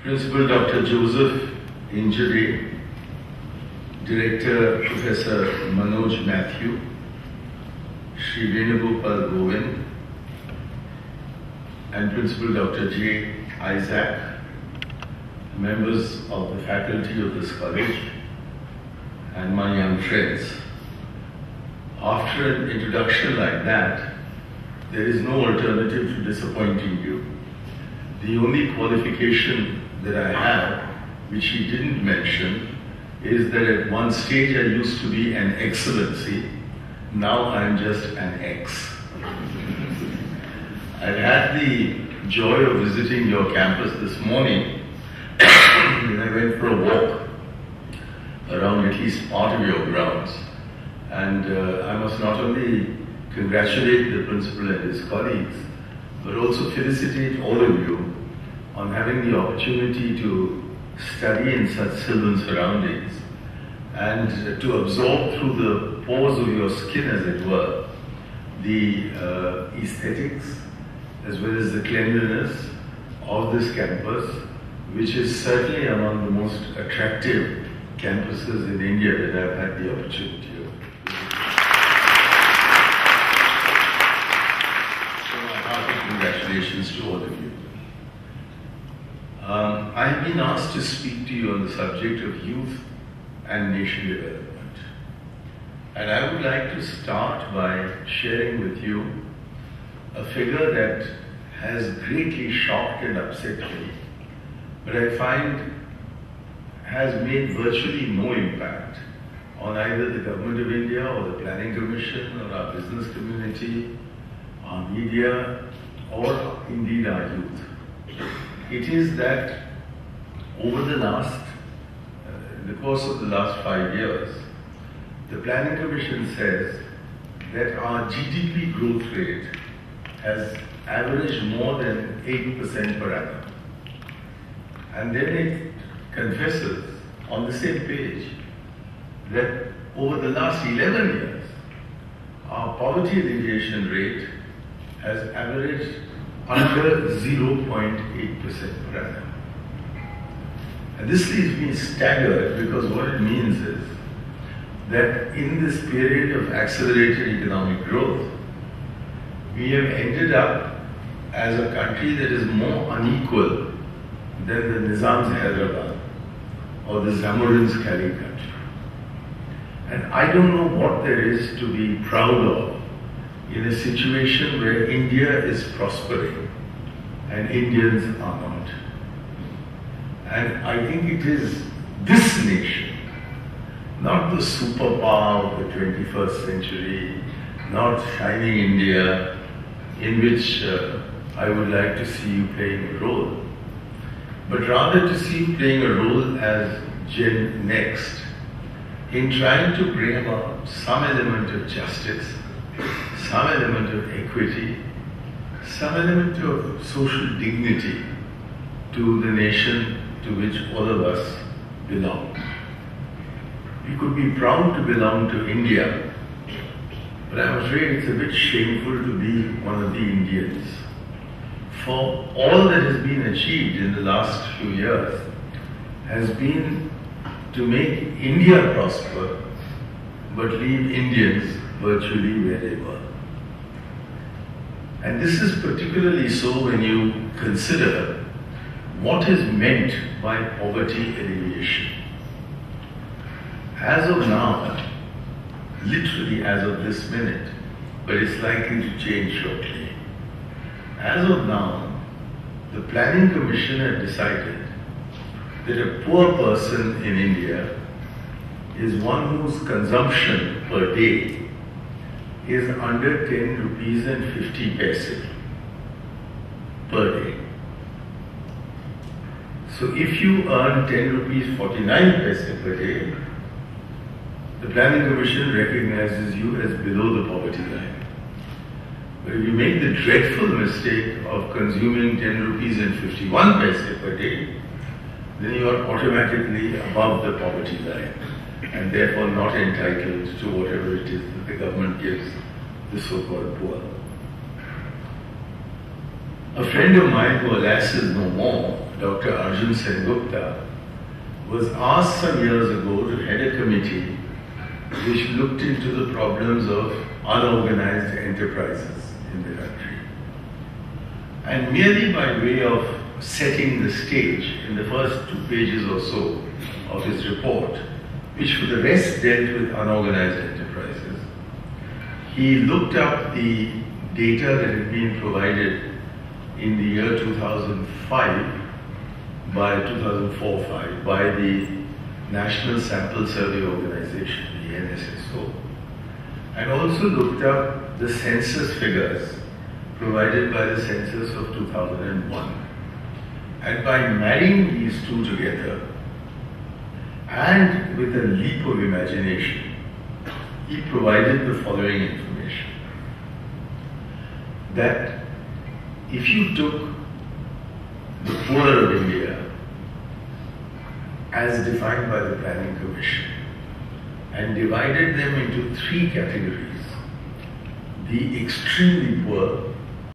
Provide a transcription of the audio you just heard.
Principal Dr. Joseph Shri, Director Professor Manoj Matthew, Shri Venugopal Govind, and Principal Dr. J. Isaac, members of the faculty of this college, and my young friends. After an introduction like that, there is no alternative to disappointing you. The only qualification that I have, which he didn't mention, is that at one stage I used to be an excellency. Now I'm just an X. I had the joy of visiting your campus this morning when I went for a walk around at least part of your grounds. And I must not only congratulate the principal and his colleagues, but also felicitate all of you on having the opportunity to study in such sylvan surroundings and to absorb through the pores of your skin, as it were, the aesthetics as well as the cleanliness of this campus, which is certainly among the most attractive campuses in India that I've had the opportunity of. So my hearty congratulations to all of you. I have been asked to speak to you on the subject of youth and nation development. And I would like to start by sharing with you a figure that has greatly shocked and upset me, but I find has made virtually no impact on either the Government of India or the Planning Commission or our business community, our media, or indeed our youth. It is that over the course of the last 5 years, the Planning Commission says that our GDP growth rate has averaged more than 8% per annum. And then it confesses on the same page that over the last 11 years, our poverty alleviation rate has averaged under 0.8% per annum. And this leaves me staggered, because what it means is that in this period of accelerated economic growth, we have ended up as a country that is more unequal than the Nizam's Hyderabad or the Zamorin's Calicut. And I don't know what there is to be proud of in a situation where India is prospering and Indians are not. And I think it is this nation, not the superpower of the 21st century, not shining India, in which I would like to see you playing a role, but rather to see you playing a role as Gen Next in trying to bring about some element of justice, some element of equity, some element of social dignity to the nation to which all of us belong. We could be proud to belong to India, but I'm afraid it's a bit shameful to be one of the Indians. For all that has been achieved in the last few years has been to make India prosper, but leave Indians virtually where they were. And this is particularly so when you consider what is meant by poverty alleviation. As of now, literally as of this minute, but it's likely to change shortly. As of now, the Planning Commission had decided that a poor person in India is one whose consumption per day is under 10 rupees and 50 paise per day. So if you earn 10 rupees 49 paise per day, the Planning Commission recognizes you as below the poverty line. But if you make the dreadful mistake of consuming 10 rupees and 51 paise per day, then you are automatically above the poverty line and therefore not entitled to whatever it is that the government gives the so-called poor. A friend of mine who alas is no more, Dr. Arjun Sengupta, was asked some years ago to head a committee which looked into the problems of unorganized enterprises in the country. And merely by way of setting the stage in the first 2 pages or so of his report, which for the rest dealt with unorganized enterprises, he looked up the data that had been provided in the year 2005 by 2004-5 by the National Sample Survey Organization, the NSSO, and also looked up the census figures provided by the census of 2001. And by marrying these two together, and with a leap of imagination, he provided the following information. That if you took the poor of India as defined by the Planning Commission and divided them into 3 categories: the extremely poor,